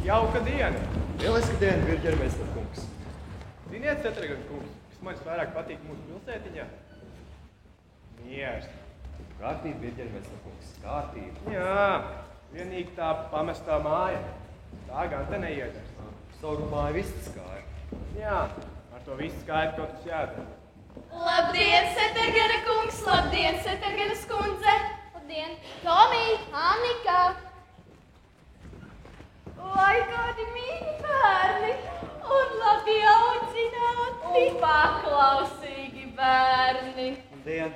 Jauka diena. Lieliska diena, Birģermeistara kungs. Ziniet, Cetergan kungs, kas man vairāk patīk mūsu pilsētiņā? Miers. Kārtība, Birģermeistara kungs, kārtība. Jā, vienīgi tā pamestā māja. Tā gan te neiedars. Savu māju viss skāja. Jā, ar to viss skaidri kaut kas jādara. Labdien, Cetergana kungs! Labdien, Ceterganas kundze! Labdien, Tomī, Annika! Lai kādi mīļi bērni un labi audzināti! Un paklausīgi bērni! Labdien!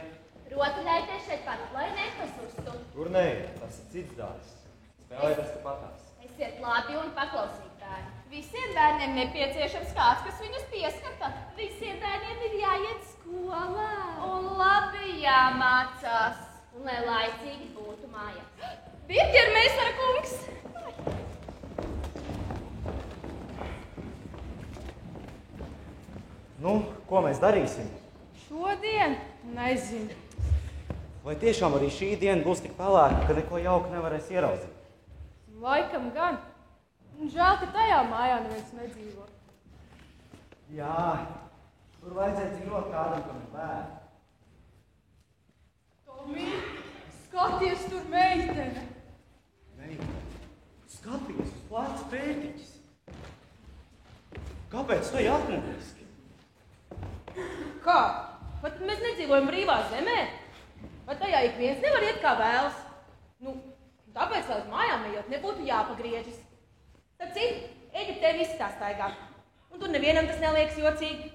Rotaļājieties šeit pat, lai nepazustu. Kur ne, tas ir cits dārs. Spēlēties tāpatās. Esiet labi un paklausīgi bērni. Visiem bērniem nepieciešams kāds, kas viņus pieskata. Visiem bērniem ir jāiet skolā. Un labi jāmācās. Un lai laicīgi būtu mājās. Birģermeistara kungs! Nu, ko mēs darīsim? Šodien? Nezinu. Vai tiešām arī šī diena būs tik pelēka, ka neko jauku nevarēs ieraudzīt? Laikam gan. Un žēl, ka tajā mājā neviens nedzīvo. Jā, tur vajadzēja dzīvot kādam, kam ir bērni. Tomī, skaties tur meitene. Meitene, skaties uz pleca pētiķis. Kāpēc tu atmodiski? Kā? Vai tad mēs nedzīvojam brīvā zemē? Vai tajā ik viens nevar iet kā vēlas? Nu, tāpēc, lai uz mājām ejot, nebūtu jāpagriežas. Tad cik, Eģiptē visi tā staigā. Un tur nevienam tas neliekas jocīgi.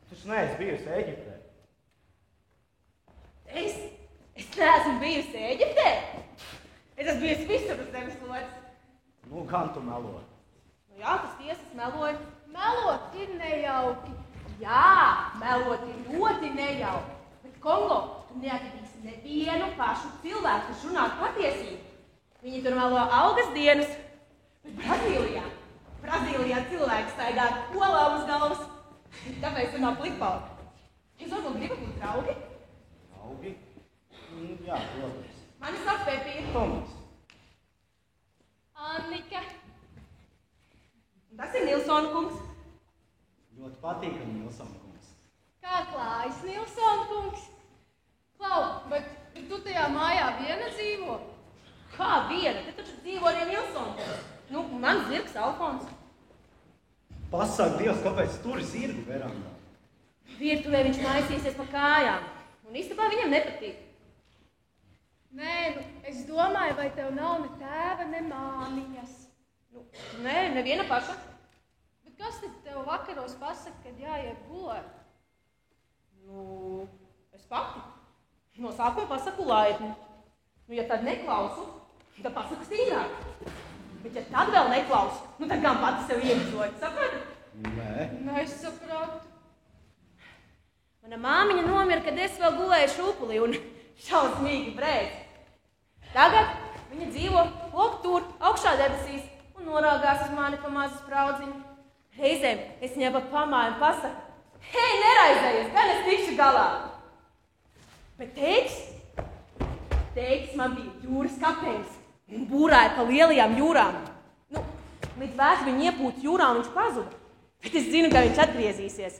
Tu neesi bijusi Eģiptē. Es neesmu bijusi Eģiptē. Es esmu bijusi visur uz zemes lodes. Nu, gan tu melo. Nu jā, tas tiesas meloja. Melot ir nejauki. Jā, melot ir ļoti nejauki. Bet Kongo, tu neatradīsi nevienu pašu cilvēku, kas runātu patiesību. Viņi tur melo algas dienas. Bet Brazīlijā cilvēki staigā olām uz galvas. Tāpēc runā plikpauki. Jūs varbūt gribat būt draugi? Draugi? Jā, protams. Mani sauc Pepija. Toms. Annika. Un tas ir Nilsona kungs. Ļoti patīkami, Nilsona kungs. Kā klājas, Nilsona kungs? Klau, bet tu tajā mājā viena dzīvo? Kā viena? Te taču dzīvo arī Nilsona kungs. Nu, man zirgs Alfons. Pasaka Dievs, kāpēc turi zirgu verandā? Virtuvē viņš maisīsies pa kājām. Un istabā viņam nepatīk. Nē, es domāju, vai tev nav ne tēva, ne māmiņas. Nu, nē, neviena paša. Bet kas tad tev vakaros pasaka, kad jāiet gulēt? Nu, es pati. No sākuma pasaku laipni. Nu, ja tad neklausu, tad pasaku stīrāk. Bet ja tad vēl neklausu, nu tad gan pati sev iemizloju. Saprati? Nē. Nesapratu. Mana māmiņa nomira, kad es vēl gulēju šūpulī un šausmīgi brēc. Tagad viņa dzīvo lok tur, augšā debesīs un noraugās uz mani pa mazu spraudziņu. Reizēm es viņai pa pamāju un pasaku, hei, neraizējies, gan es tikšu galā. Bet teiks man bija jūras kapteinis un būrāja pa lielajām jūrām. Nu, līdz vēs viņu iepūt jūrā un viņš pazuda. Bet es zinu, ka viņš atgriezīsies.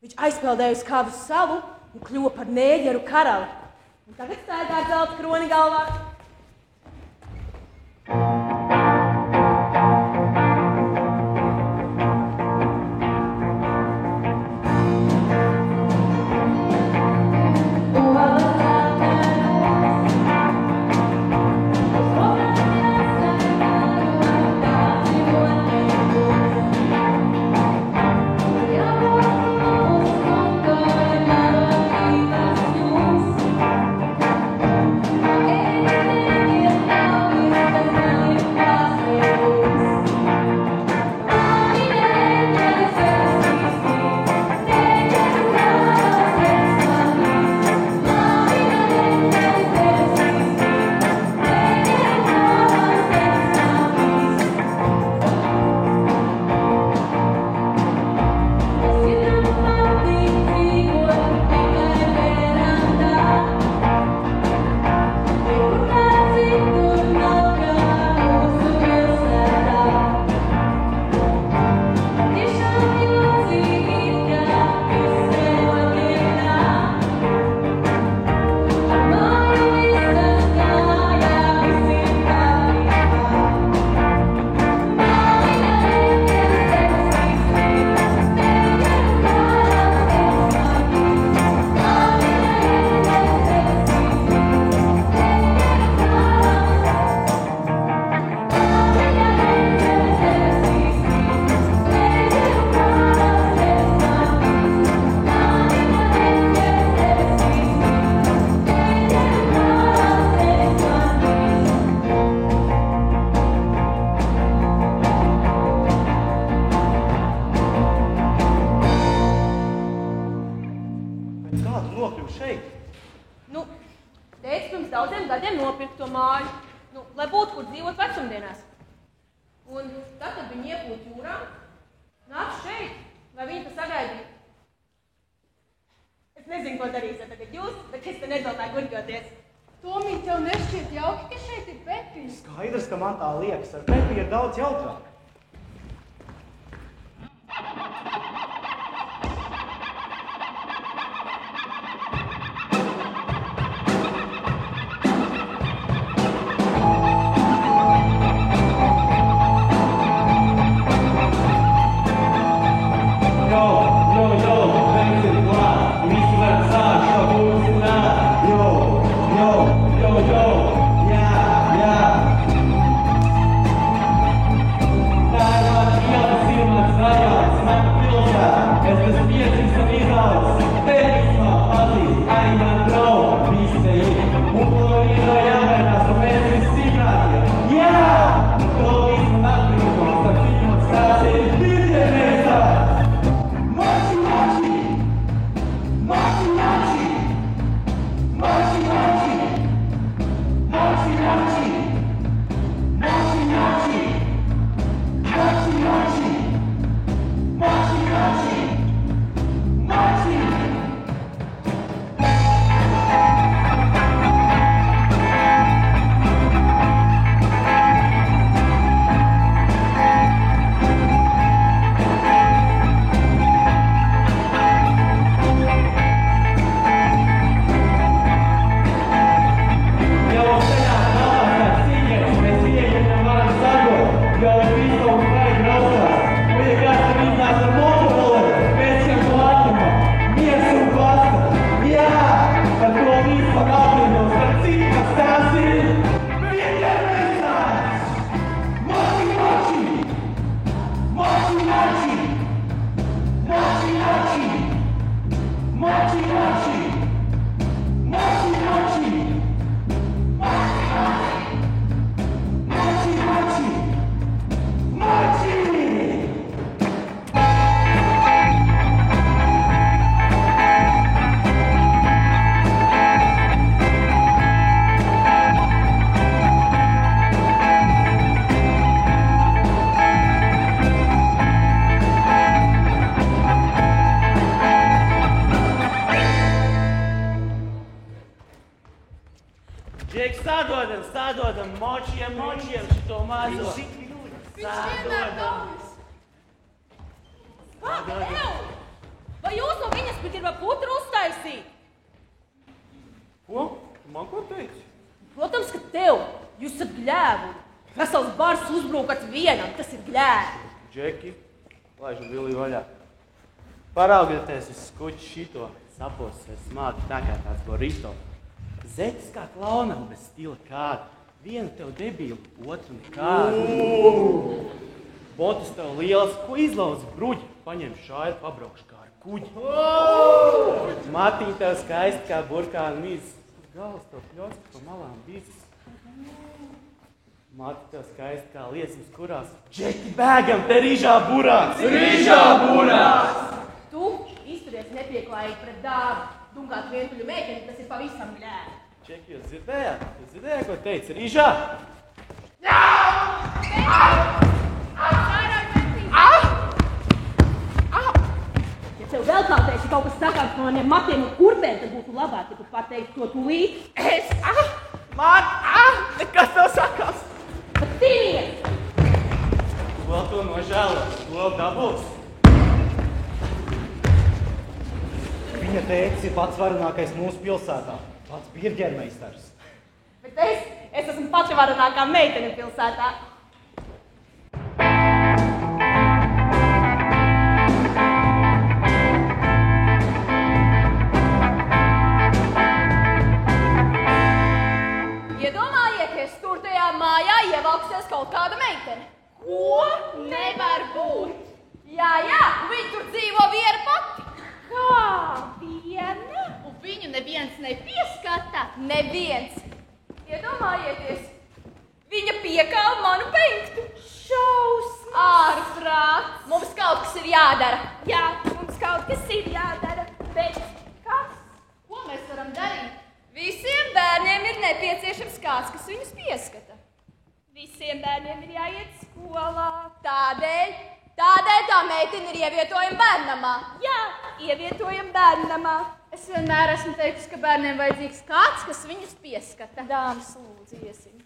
Viņš aizpeldēja uz kādu salu un kļuva par nēģeru karali. Un tagad staigā ar zelta kroni galvā. Hey! pirms daudziem gadiem nopirkt to māju, lai būtu, kur dzīvot vecumdienās. Un tad, kad viņi iepūt jūrā, nāc šeit, vai viņi te sagaidīja. Es nezinu, ko darīsiet tagad jūs, bet es te nedomāju gurķoties. Tomī, tev nešķiet jauki, ka šeit ir Pepi? Skaidrs, ka man tā liekas, ar Pepi ir daudz jautrāk. Sādodam močiem šito mazo. Viņš vienmēr daudz. Vai jūs no viņas pat ir putru uztaisīt? Ko? Man ko teici? Protams, ka tev. Jūs esat gļēvi. Vesels bars uzbrūkats vienam, tas ir gļēvi. Džeki, laižu Vili vaļā. Paraugieties uz skuķi šito. Sapos ar smāki tā kā tāds borito. Zeķis kā klaunam bez stila kāda. Vienu tev debilu, otru nekādu. Botas tev lielas, ko izlauzi bruģi. Paņem šāri, pabraukšu kā ar kuģi. Matiņa tev skaisti kā burkāna mizas. Uz galvas tev pļots, pa malām bizas. Mati tev skaisti kā liesmas kurās. Džeki, bēgam, te rīžā burās! Rīžā burās! Tu izturies nepieklājīgi pret dāvu. Dunkāt vientuļu mēķeni, tas ir pavisam gļēvi. Čeki, jūs dzirdējāt? Jūs dzirdējāt, ko teica rīžā? Ja tev vēl kādreiz kaut kas sakāms no maniem matiem un kurpēm, tad būtu labāk, ja tu pateiktu to tūlīt. Nekas tev sakās! Bet cīnies! Tu vēl to nožēlo, tu vēl dabūs. Viņa tētis ir pats varenākais mūsu pilsētā, pats birģermeistars. Bet es esmu paša varenākā meitene pilsētā. Iedomājieties, tur tajā mājā ievelksies kaut kāda meitene. Ko? Nevar būt. Jā, viņi tur dzīvo viena pati. Kā viena? Un viņu neviens nepieskata? Neviens. Iedomājieties, viņa piekāva manu penktu. Šausmas. Ārprāts. Mums kaut kas ir jādara. Jā, mums kaut kas ir jādara. Bet kas? Ko mēs varam darīt? Visiem bērniem ir nepieciešams kāds, kas viņus pieskata. Visiem bērniem ir jāiet skolā. Tādēļ tā meitene ir ievietojama bērnamā. Jā, ievietojam bērnamā. Es vienmēr esmu teikusi, ka bērniem vajadzīgs kāds, kas viņus pieskata. Dāmas, lūdzu, iesim.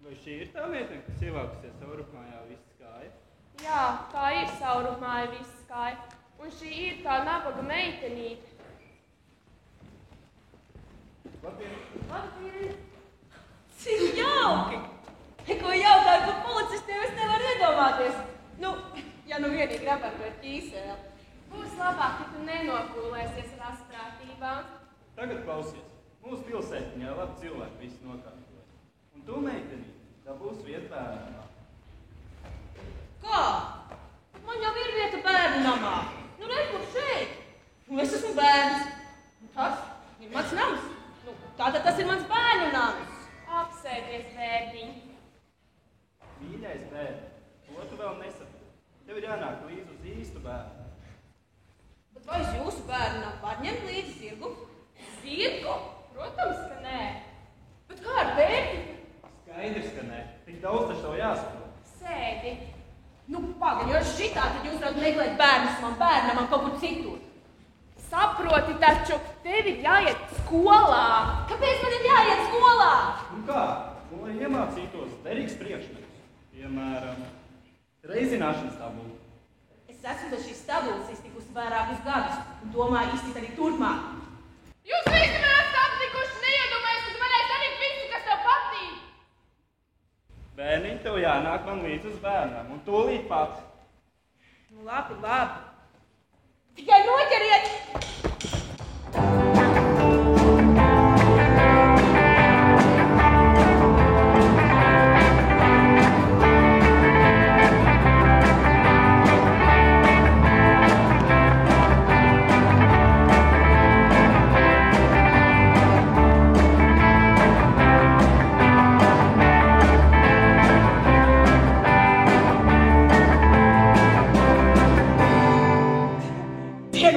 Vai šī ir tā meitene, kas ievākusies saurupmājā viss kāja? Jā, tā ir saurupmāja viss kāja. Un šī ir tā nabaga meitenīte. Labdien! Cik jauki! Ko jautāt par policistiem es nevaru iedomāties. Nu, ja nu vienīgi rabarku ar ķīsēli. Būs labāk, ja tu nenopūlēsies ar astrātībām. Tagad klausies. Mūsu pilsētiņā labi cilvēki visi nokārtoja. Un tu, meitenīte, tā būs vieta bērnamā. Kā? Man jau ir vieta bērnamā. Nu, redz, kur šeit. bērnam var ņemt līdzi zirgu? Zirgu? Protams, ka nē. Bet kā ar bērniņu? Skaidrs, ka nē. Tik daudz taču tev jāsaprot. Sēdi. Nu, pagaļ, jo šitā tad jūs varat meklēt bērnus man bērnam kaut kur citur. Saproti taču, tev ir jāiet skolā. Kāpēc man ir jāiet skolā? Nu kā? Nu, lai iemācītos derīgs priekšmetus. Piemēram, reizināšanas tabulu. Es esmu bez šīs tabulas iztikusi vairākus gadus un domāju iztikt arī turpmāk. Jūs visi man esat aptikuši, neiedomājies, ka varēs darīt visu, kas tev patīk. Bērniņ, tev jānāk man līdz uz bērnam, un tūlīt pat. Nu, labi, labi. Tikai noķeriet!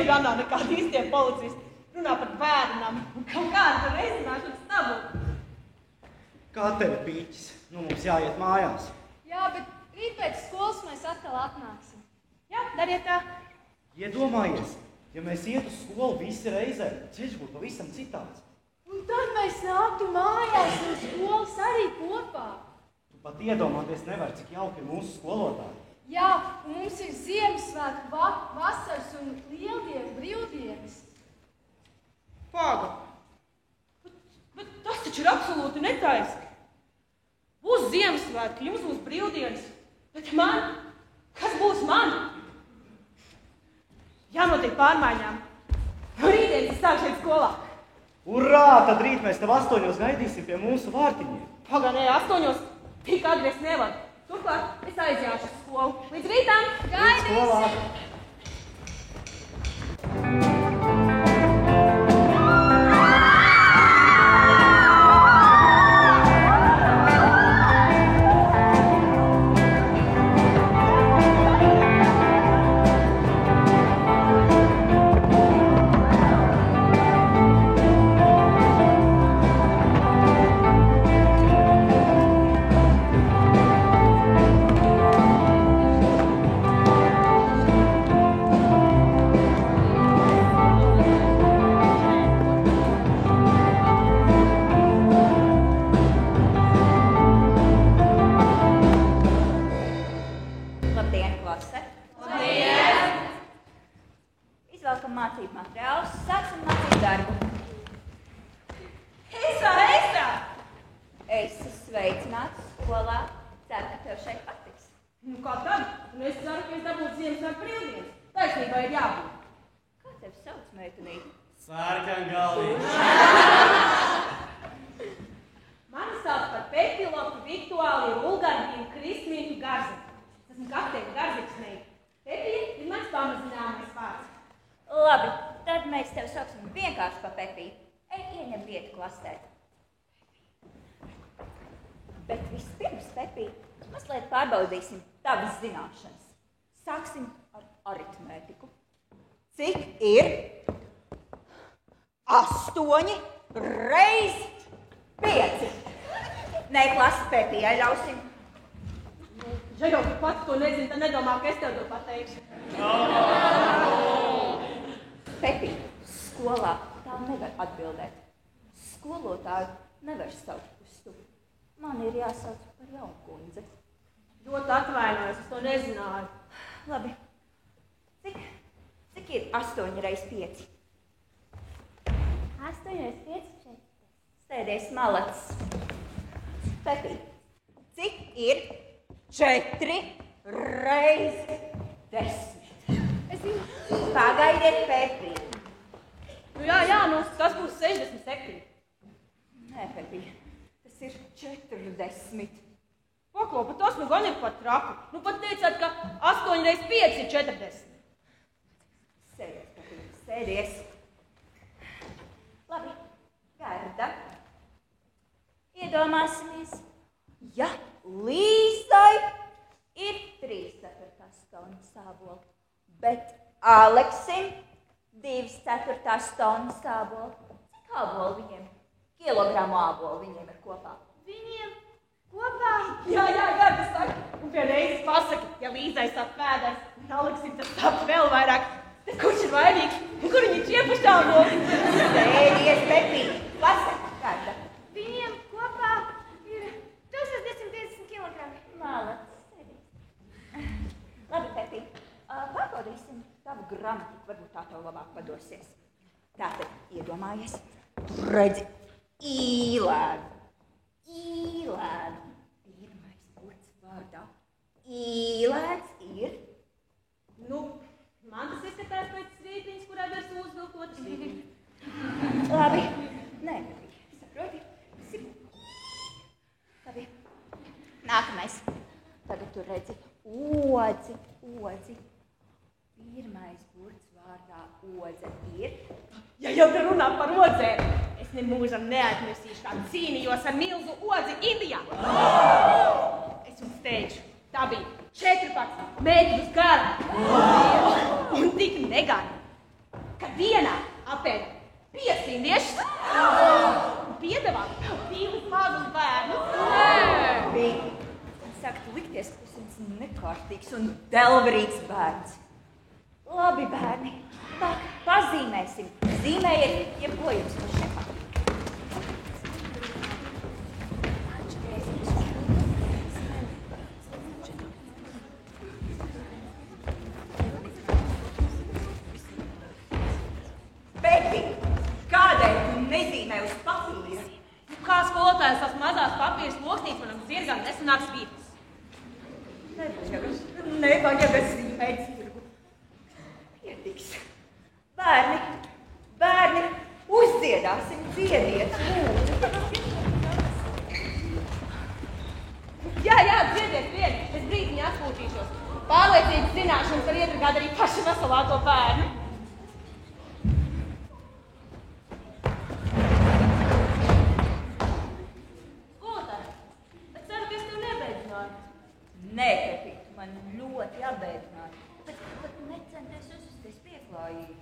Ganā nekādi īstie policisti runā par bērnam un kaut kādu reizināšanas tabulu. Kā tev, Pīķis? Nu, mums jāiet mājās. Jā, bet rīt pēc skolas mēs atkal atnāksim. Jā, dariet tā. Iedomājies, ja mēs iet uz skolu visi reizē, ceļš būtu pavisam citāds. Un tad mēs nāktu mājās no skolas arī kopā. Tu pat iedomāties nevar, cik jauki ir mūsu skolotāji. Jā, un mums ir Ziemassvētku, vasaras un lieldienu brīvdienas. Pāga. Bet tas taču ir absolūti netaisni. Būs Ziemassvētki, jums būs brīvdienas. Bet man? Kas būs man? Jānotiek pārmaiņām. Rītdien es sākšu iet skolā. Urā! Tad rīt mēs tev 8 gaidīsim pie mūsu vārtiņiem. Pagā, nē, 8. Tik agri es nevaru. Turklāt es aizjāšu uz skolu. Līdz rītām! Gaidīsim! Mācību materiālus, sāksim mācīt darbu. Eisa! Esi sveicināts skolā. Ceru, ka tev šeit patiks. Nu kā tad? Un es ceru, ka es dabūtu Ziemassvētku brīvdienas. Taisnībai ir jābūt. Kā tev sauc, meitenīte? Sārkangalīši. Mani sauc par Pepilopu, Viktuāliju, Ulganu un Krismīnu Garziku. Es esmu kapteini Garzikas meita. Pepija ir mans pamazināmais vārds. Labi, tad mēs tev sauksim vienkārši pa Pepiju. Ej, ieņem vietu klasē. Bet vispirms, Pepija, mazliet pārbaudīsim tavas zināšanas. Sāksim ar aritmētiku. Cik ir 8 reiz 5? Nē, klasi, Pepijai ļausim. Ja jau tu pats to nezini, tad nedomā, ka es tev to pateikšu. Pepija, skolā tā nevar atbildēt. Skolotāju nevar saukt uz tu. Man ir jāsauc par Jaunkundzi. Ļoti atvainojos, es to nezināju. Labi. Cik ir 8 reiz 5? 8 reiz 5 šeit. Sēdies malacis. Pepija, cik ir 4 reiz 10? Es zinu. Pagaidiet, Pepija. Nu jā, nu tas būs 67. Nē, Pepija, tas ir 40. Paklopa, tas nu gan ir pat traki. Nu pat teicāt, ka 8 reiz 5 ir 40. Sēdies, Pepija, sēdies. Labi, Gerda. Iedomāsimies, ja Līzai ir 3/4 kalna sābola, bet Aleksim 2/4 tonnas ābolu. Cik ābolu viņiem? Kilogramu ābolu viņiem ir kopā. Viņiem kopā? Jā, tas saka. Un pie reizes pasaka, ja Līzai sap pēdās, un Aleksim tas sap vēl vairāk. Tad kurš ir vainīgs? Un kur viņi čiepuši ābolu? Sēdies, Pepī, pasaka, kāda. Viņiem kopā ir 1250 kg. Malacis, sēdies. Labi, Pepī, pārbaudīsim tavu gramatiku, varbūt tā tev labāk padosies. Tātad, iedomājies, tu redzi īlēnu. Pirmais burts vārdā. Īlēns ir. Nu, man tas izskatās pēc svītiņas, kurā dars uzvilkot svītiņu. Labi, nē, saproti? Labi, nākamais. Tagad tu redzi odzi. Pirmais burts vārdā odze ir. Ja jau te runā par odzēm, es nemūžam neatmirsīšu, kā cīnījos ar milzu odzi Indijā. Es jums teicu, tā bija 14 metrus gara. Un tik negana, ka vienā apēda 5 indiešus un piedevām 2 mazus bērnus. Bija. Sāktu likties, ka tas ir nekārtīgs un delverīgs bērns. Labi, bērni. Tā, pazīmēsim. Zīmējiet, jebko jums no šiem patīk. Pepi, kādēļ tu nezīmē uz papīra? Nu, kā skolotājs tās mazās papīras loksnītes manam zirgam nesanāks vītas. Nevajag zīmēt zirgu. Pietiks. Bērni, uzdziedāsim, dziediet. Jā, dziediet vieni, es brīdiņā atpūtīšos. Pārliecības zināšanas var iedragāt arī pašu veselāko bērnu. Skolotāji, es ceru, ka es tev nebeidināju. Nē, Pepi, tu man ļoti apbēdināji. Bet necenties uzsties pieklājīgi.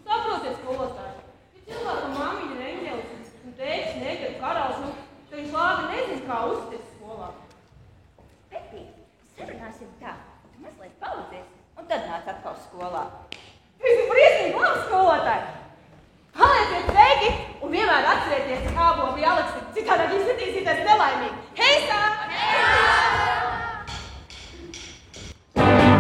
Saprotiet, skolotāji, ja cilvēka māmiņa ir eņģelis un tētis neģeļu karaus, nu, tad viņš labi nezin, kā uzsties skolā. Pepi, sarunāsim tā. Tu mazliet paudzies un tad nāc atkal skolā. Jūs esat briesmīgi labi, skolotāji! Palieciet sveiki un vienmēr atcerieties, cik ābolu bija Aleksi, citādā jūs jutīsieties nelaimīgi. Heisā! Thank you.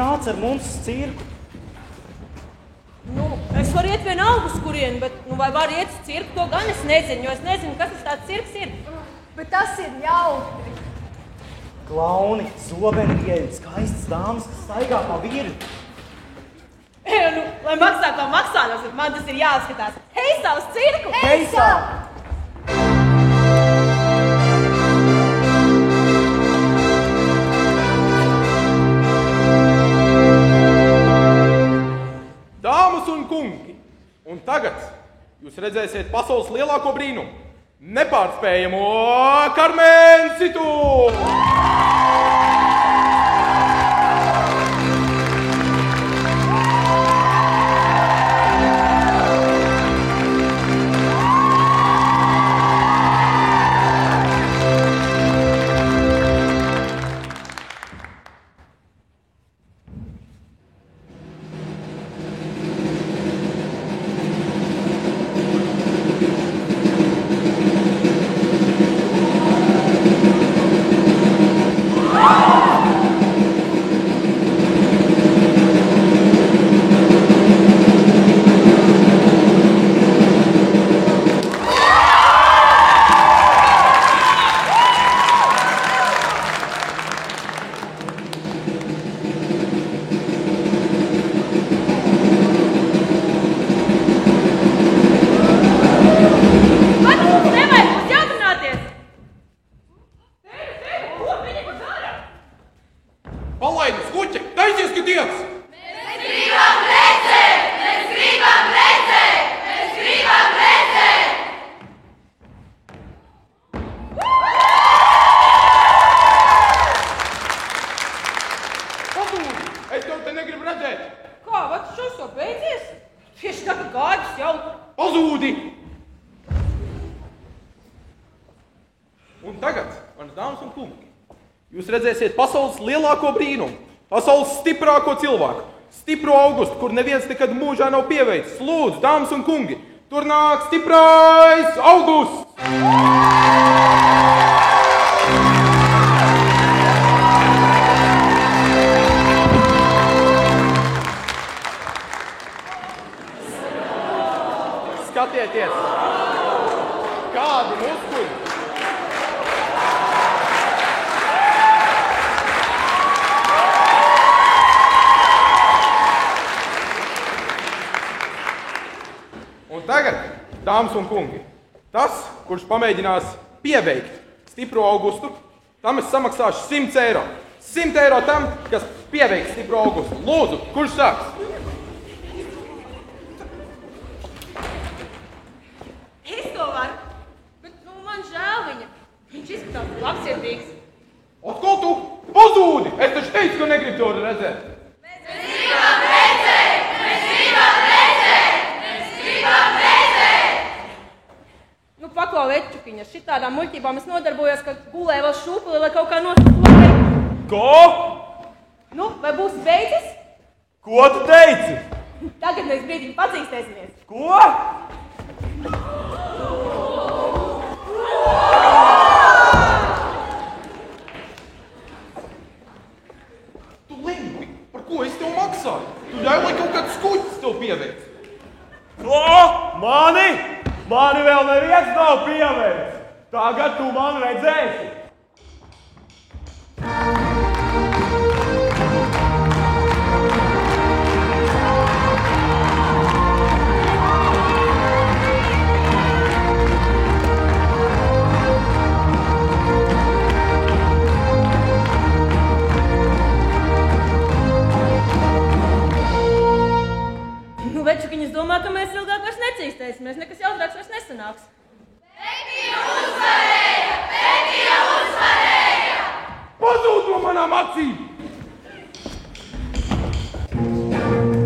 nāc ar mums uz cirku. Nu, es varu iet vienalga uz kurieni, bet vai var iet uz cirku, to gan es nezinu, jo es nezinu, kas tas tāds cirks ir. Bet tas ir jautri. Klauni, zobenīgi un skaistas dāmas, kas staigā pa virvi. Nu, lai maksā, kā maksātos, bet man tas ir jāskatās. Heisā uz cirku! Heisā! Dāmas un kungi, un tagad jūs redzēsiet pasaules lielāko brīnumu, nepārspējamo Karmensitu! Jūs redzēsiet pasaules lielāko brīnumu, pasaules stiprāko cilvēku, stipro Augustu, kur neviens nekad mūžā nav pieveicis. Lūdzu, dāmas un kungi, tur nāk stiprais Augusts! Skatieties, kādi muskuļi! Tagad, dāmas un kungi, tas, kurš pamēģinās pieveikt stipro Augustu, tam es samaksāšu 100 eiro. 100 eiro tam, kas pieveiks stipro Augustu. Lūdzu, kurš sāks? Es to varu, bet man žēl viņa. Viņš izskatās labsirdīgs. Atkal tu pazūdi! Es taču teicu, ka negribu to redzēt. Mēs gribam redzēt! Mēs gribam redzēt! Mēs gribam redzēt! Nu, paklau, Večukiņa, šitādām muļķībām es nodarbojos, ka gulēju vēl šūpuli, lai kaut kā nostupulēju. Ko? Nu, vai būsi beidzis? Ko tu teici? Tagad mēs brīdīgi pazīstēsimies. Ko? Tu lemj, par ko es tev maksāju? Tu ļauj, lai kaut kāds skuķis tev pieveic. Ko? Mani? Mani vēl neviens nav pieveicis. Tagad tu mani redzēsi. Nu, Večukiņas domā, ka mēs ilgāk vairs necīstēsimies, nekas jautrāks vairs nesanāks. Pētija uzvarēja! Pētija uzvarēja! Pazūd no manām acīm! Thank you.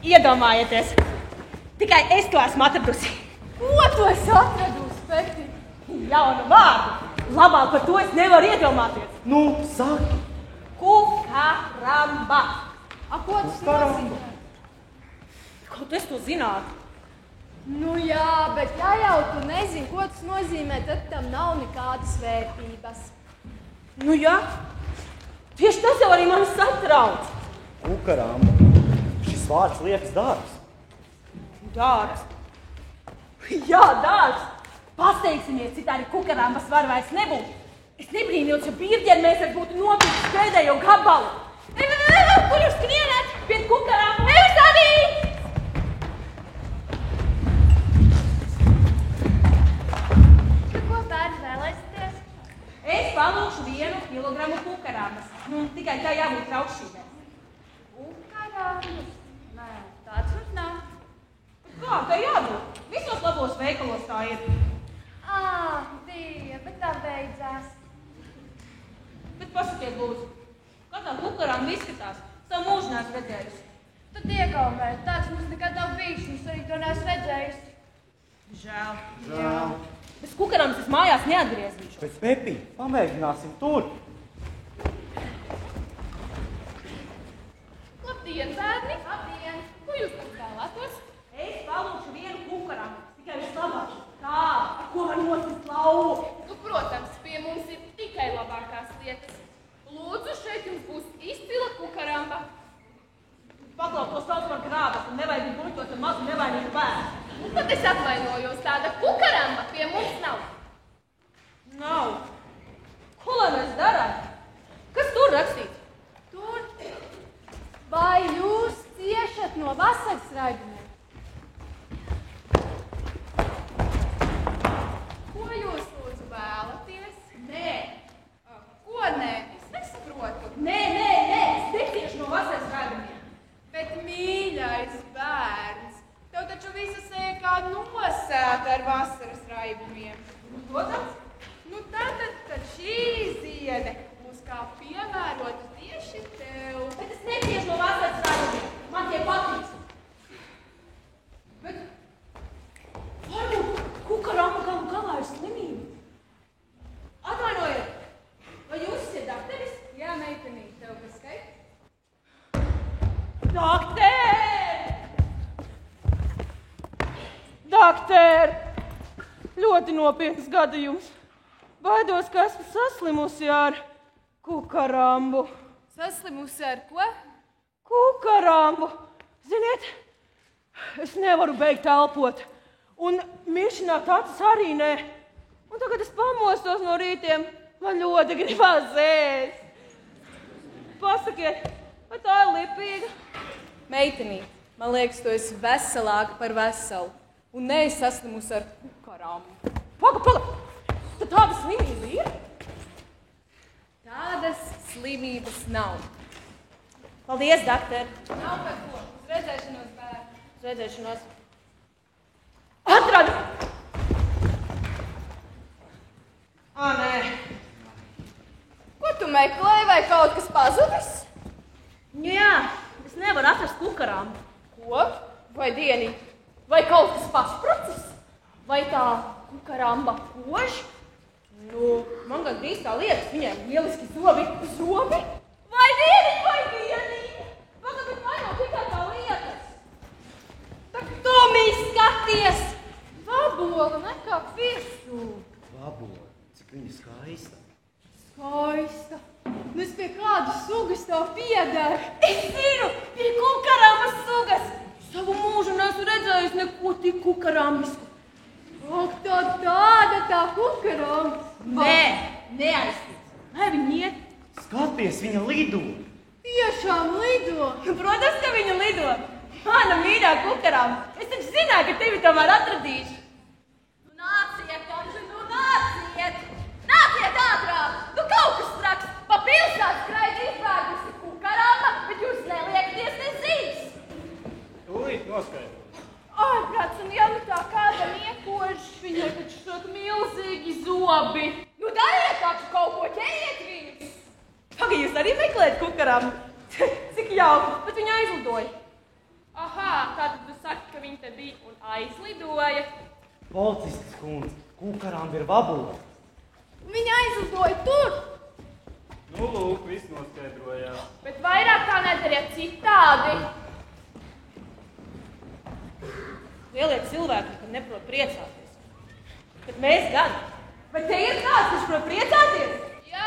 Iedomājieties! Tikai es to esmu atradusi. Ko tu esi atradusi, Peti? Jaunu vārdu. Labāk par to es nevaru iedomāties. Nu, saki. Kukaramba. Ko tas nozīmē? Ko tu esi to zinātu? Nu jā, bet ja jau tu nezini, ko tas nozīmē, tad tam nav nekādas vērtības. Nu jā. Tieši tas jau arī mani satrauc. Kukaramba. Šis vārds liekas dārgs. Dārgs. Jā, dārgs. Pasteigsimies, citādi kukarambas var vairs nebūt. Es nebrīnījos, ja bīrģermēsars būtu nopircis pēdējo gabalu. Kur jūs skrienat? Pie kukarambu. Jūs arī! Ko bērni vēlēsieties? Es palūkšu 1 kilogramu kukarambas. Nu, tikai tā jābūt traukšķībai. Kukarambas? Nē, tāds mums nav. Kā, tā jābūt? Visos labos veikalos tā ir. Bija, bet tā beidzās. Bet pasakiet, lūdzu, kā tā kukaramba izskatās? Savu mūžu neesmu redzējusi. Tad iegaumē, tāds mums nekad nav bijis, un es arī to neesmu redzējusi. Žēl. Žēl. Bez kukarambas es mājās neatgriezīšu. Bet, Pepi, pamēģināsim tur. Labdien, bērni! Labdien! Ko jūs mums vēlētos? Es palūkšu 1 kukarambu, tikai vislabāk. Tā, ar ko man nosist lauvu. Nu, protams, pie mums ir tikai labākās lietas. Lūdzu, šeit jums būs izcila kukaramba. Paklaus, to sauc par grābas un nevajag buļķot ar mazu nevainīgu bērnu. Nu, tad es atvainojos, tāda kukaramba pie mums nav. Nav. Ko lai mēs darām? Kas tur rakstīts? Tur. Vai jūs ciešat no vasaras raibumiem? Ko jūs lūdzu vēlaties? Nē. Ko nē? Es nesaprotu. Nē, es neciešu no vasaras raibumiem. Bet mīļais bērns, tev taču visa sēkā nosēta ar vasaras raibumiem. Protams. Nu tad šī ziede būs kā piemērota tieši tev. Bet es neciešu no vasaras raibumiem. Man tie patīk. Bet varbūt kukaramba galu galā ir slimība. Atvainojiet, vai jūs esat dakteris? Jā, meitenīt, tev kas skait? Dakter! Ļoti nopietns gadījums. Baidos, ka esmu saslimusi ar kukarambu. Saslimusi ar ko? Kukarambu. Ziniet, es nevaru beigt elpot. Un mišināt acis arī nē. Un tagad es pamostos no rītiem. Man ļoti gribās ēst. Pasakiet, vai tā ir lipīga? Meitenīt, man liekas, tu esi veselāka par veselu. Un neesi saslimusi ar kukarambu. Paga! Tad tāda slimība ir? Tādas slimības nav. Paldies, dakter. Nav par ko. Uz redzēšanos, bērni. Uz redzēšanos. Atradu! Nē. Ko tu meklēji, vai kaut kas pazudis? Nu jā, es nevaru atrast kukarambu. Ko? Vai dienī? Vai kaut kas pasprucis? Vai tā kukaramba kož? Nu, man gan drīz tā lietas, viņai lieliski zobi. Zobi? Vai dieniņ, vai dieniņ? Pagad, man jau tikai tā lietas. Tak tu mī skaties! Vabola nekā virsū. Vabola, cik viņa skaista. Skaista. Nu es pie kādas sugas tev pieder. Es zinu, pie kukarambas sugas. Savu mūžu neesmu redzējusi neko tik kukarambisku. Ak, tāda tā kukaramba. Nē, neaiztic. Lai viņi iet. Skaties, viņa lido. Tiešām lido. Protams, ka viņa lido. Mana mīļā kukaramba. Es taču zināju, ka tevi tomēr atradīšu. Nu nāciet, komži, nu nāciet! Nāciet ātrāk! Nu kaut kas traks! Pa pilsētu skraida izbēgusi kukaramba, bet jūs neliekaties nezīs! Tūlīt noskaidro. Ārprāts un jau tā kāda niekož, viņai taču šot milzīgi zobi. Nu dariet taču kaut ko, ķeriet viņus! Paga, jūs arī meklējat kukarambu? Cik jauki, bet viņa aizlidoja. Ahā, tātad tu saki, ka viņa te bija un aizlidoja. Policists kundze, kūkarām ir vabula. Viņa aizlidoja tur. Nu, lūk, viss noskaidrojās. Bet vairāk tā nedariet citādi. Lielie cilvēki, kad neprot priecāties. Bet mēs gan. Vai te ir kāds, kurš prot priecāties? Jā!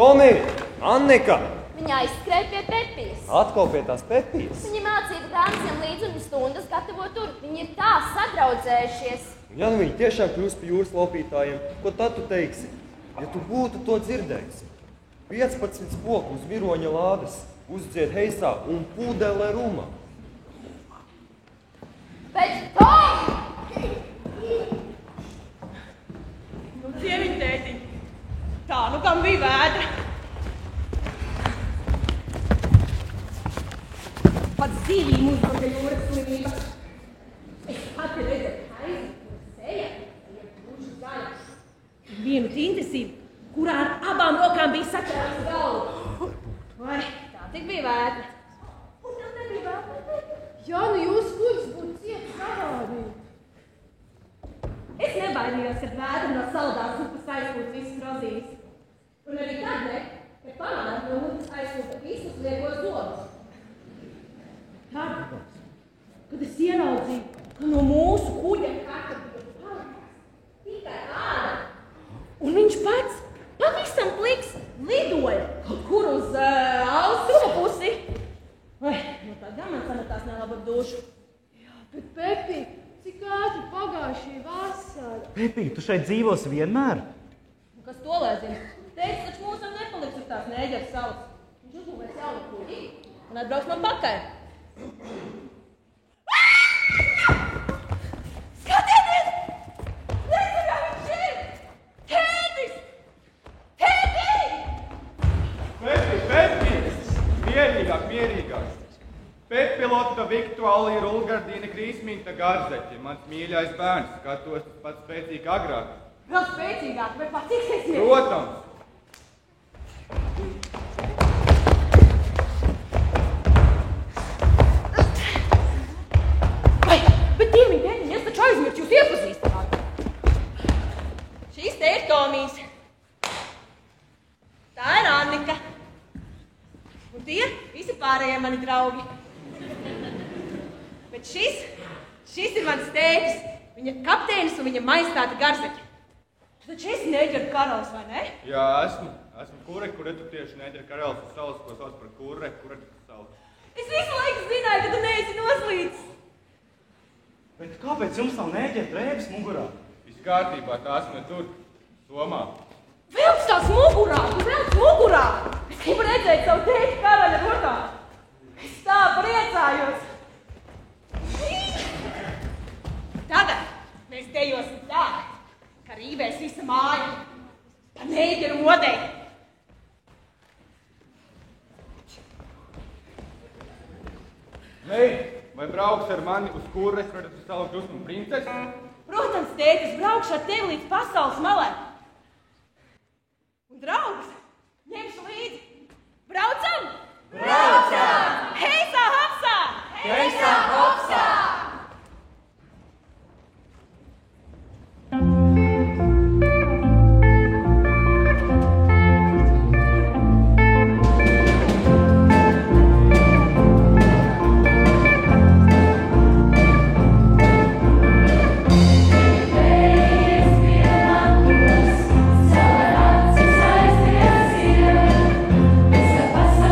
Tomī, Annika! Viņa aizskrēja pie Pepijas. Atkal pie tās Pepijas? Viņa mācīja grāmatiem līdzi un stundas gatavo tur. Viņi ir tā sadraudzējušies. Ja nu viņi tiešām kļūst pie jūras laupītājiem, ko tad tu teiksi? Ja tu būtu to dzirdējis. 15 spoku uz viroņa lādes, uzdzied heisā un pūdele ruma. Bet Tom! Nu, dieviņ, tētiņ, tā nu kam bija vētra. Pat zīvīm uzbaka jūras slimība. Es pati redzēju haizi, kur seja, ja būšu zaļa. Vienu tintesību, kurā ar abām rokām bija saķērts galvu. Vai, tā tik bija vētra. Un tā nebija vētra. Jā, nu jūs kuģis būtu cieti savādīt. Es nebaidījos, kad vētra no saldās upes aizpūt visas grozīnes. Un arī tad ne, kad pamānāt no upes aizpūta visus liekos zobus. Tad, kad es ieraudzīju, ka no mūsu kuģa katra bija palikās tikai āda, un viņš pats pavisam pliks lidoja kaut kur uz austrumu pusi. Vai, nu tā gan man sanātās nelaba dušu. Jā, bet Pepi, cik ātri pagāja šī vasara? Pepi, tu šeit dzīvosi vienmēr? Kas to lai zina? Teicis, taču mūsam nepaliks uz tās Nēģeras salas. Viņš uzbūvēs jaunu kuģi un atbrauks man pakaļ. Skatieties! Redzi, kā viņš ir! Tētis! Tēti! Pepi! Mierīgāk! Pētpilota Viktuālija Rulgardīna Krīsmīta Garzeķe, mans mīļais bērns, skatos tas pats spēcīgi agrāk. Vēl spēcīgāk, vai patiksies? Protams. Bet dieviņ, tētiņ, es taču aizmirstu jūs iepazīstināt. Šīs te ir Tomijs. Tā ir Annika. Un tie visi pārējie mani draugi. Bet šis ir mans tētis, viņa kapteinis un viņa maistāta Garzaķa. Tu taču esi Neģera karalis, vai ne? Jā, esmu Kurre tu tieši Neģera karalis uz salas, ko sauc par Kurre tu sauc. Es visu laiku zināju, ka tu neesi noslīdis. Bet kāpēc jums nav Neģera drēbes mugurā? Viss kārtībā, tās ne tur, somā. Velc tās mugurā, tu velc mugurā! Es gribu redzēt savu tēti karaļa rokā. Es tā priecājos. Tagad mēs dejosim tā, ka rīvēs visa māja pa Neģeru modei. Nei, vai brauks ar mani uz Kurres, redz uz savu dusmu princesi? Protams, tēti, es braukšu ar tevi līdz pasaules malai. Un draugus ņemšu līdzi. Braucam? Braucam! Heisā, hopsā! Heisā, hopsā! Pasa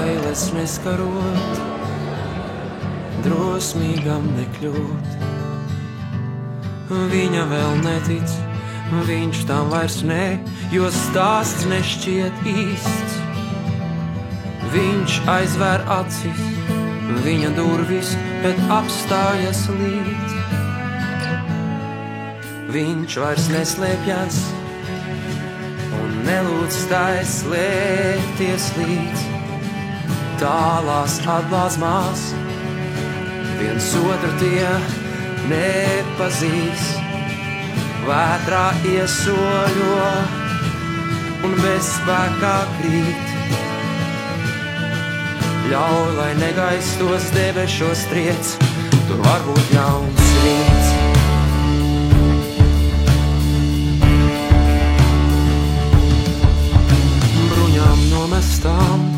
bailes neskarot, drosmīgam nekļūt. Viņa vēl netic, viņš tam vairs ne, jo stāsts nešķiet īsts. Viņš aizvēr acis, viņa durvis, bet apstājas līdz. Viņš vairs neslēpjas un nelūdz tai slēpties līdz. Tālās atblāzmās viens otru tie nepazīs. Vētrā iesoļo un bezspēkā krīt. Ļauj, lai negaistos debešos triec, tur var būt jauns rīts. Bruņām nomestām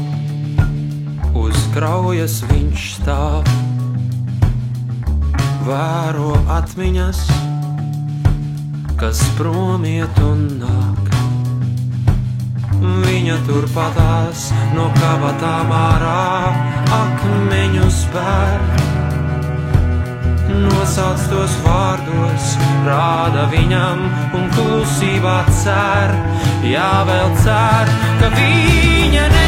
uz kraujas viņš stāv. Vēro atmiņas, kas prom iet un nāk. Viņa turpatās no kabatām ārā akmeņus bēr. Nosauc tos vārdos, rāda viņam un klusībā cer. Jā, vēl cer, ka viņa ne